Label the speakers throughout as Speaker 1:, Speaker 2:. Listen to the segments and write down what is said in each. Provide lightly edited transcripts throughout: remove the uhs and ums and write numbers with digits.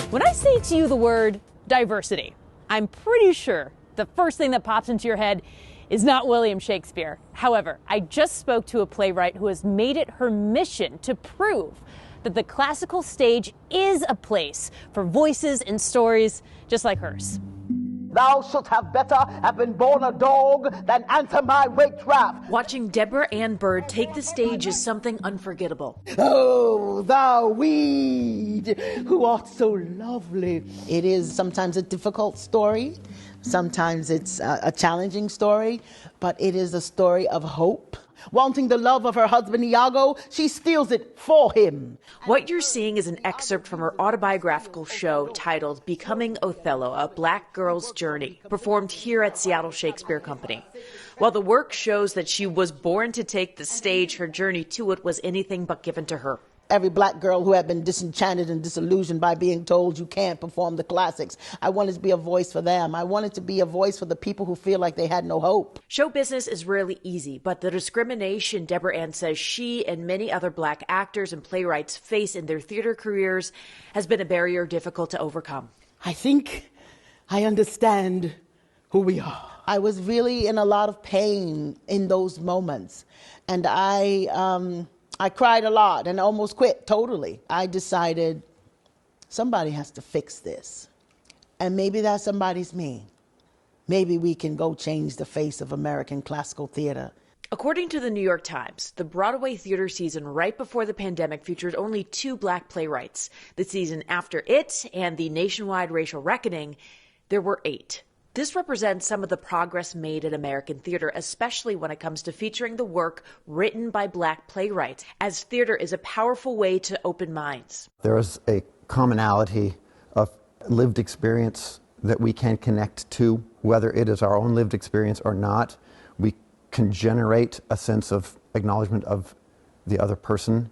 Speaker 1: When I say to you the word diversity, I'm pretty sure the first thing that pops into your head is not William Shakespeare. However, I just spoke to a playwright who has made it her mission to prove that the classical stage is a place for voices and stories just like hers.
Speaker 2: Thou shouldst have better have been born a dog than answer my waked wrath.
Speaker 3: Watching Deborah Ann Bird take the stage is something unforgettable.
Speaker 2: Oh, thou weed, who art so lovely. It is sometimes a difficult story. Sometimes it's a challenging story, but it is a story of hope. Wanting the love of her husband Iago, she steals it for him.
Speaker 3: What you're seeing is an excerpt from her autobiographical show titled Becoming Othello, A Black Girl's Journey, performed here at Seattle Shakespeare Company. While the work shows that she was born to take the stage, her journey to it was anything but given to her.
Speaker 2: Every black girl who had been disenchanted and disillusioned by being told you can't perform the classics. I wanted to be a voice for them. I wanted to be a voice for the people who feel like they had no hope.
Speaker 3: Show business is rarely easy, but the discrimination Deborah Ann says she and many other black actors and playwrights face in their theater careers has been a barrier difficult to overcome.
Speaker 2: I think I understand who we are. I was really in a lot of pain in those moments, and I cried a lot and almost quit totally. I decided somebody has to fix this. And maybe that somebody's me. Maybe we can go change the face of American classical theater.
Speaker 3: According to the New York Times, the Broadway theater season right before the pandemic featured only 2 black playwrights. The season after it and the nationwide racial reckoning, there were 8. This represents some of the progress made in American theater, especially when it comes to featuring the work written by black playwrights, as theater is a powerful way to open minds.
Speaker 4: There is a commonality of lived experience that we can connect to, whether it is our own lived experience or not. We can generate a sense of acknowledgement of the other person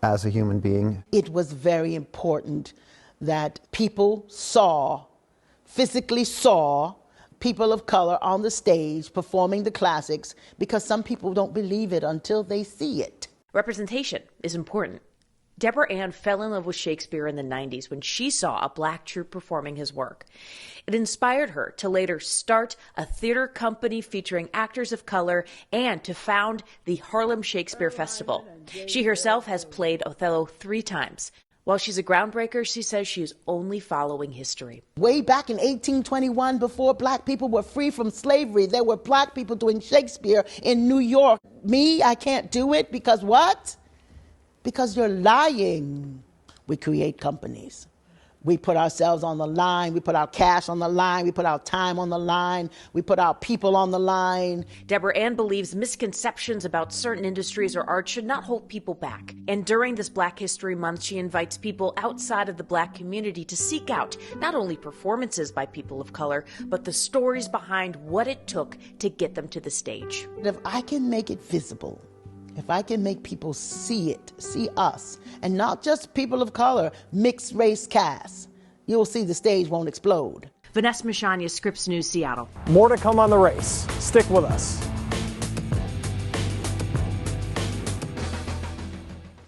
Speaker 4: as a human being.
Speaker 2: It was very important that people physically saw people of color on the stage performing the classics, because some people don't believe it until they see it.
Speaker 3: Representation is important. Deborah Ann fell in love with Shakespeare in the 90s when she saw a black troupe performing his work. It inspired her to later start a theater company featuring actors of color and to found the Harlem Shakespeare Festival. She herself has played Othello 3 times. While she's a groundbreaker, she says she is only following history.
Speaker 2: Way back in 1821, before black people were free from slavery, there were black people doing Shakespeare in New York. Me, I can't do it because what? Because you're lying. We create companies. We put ourselves on the line. We put our cash on the line. We put our time on the line. We put our people on the line.
Speaker 3: Deborah Ann believes misconceptions about certain industries or art should not hold people back. And during this Black History Month, she invites people outside of the black community to seek out not only performances by people of color, but the stories behind what it took to get them to the stage.
Speaker 2: If I can make it visible, if I can make people see it, see us, and not just people of color, mixed race cast, you'll see the stage won't explode.
Speaker 3: Vanessa Mashanya, Scripps News, Seattle.
Speaker 5: More to come on the race. Stick with us.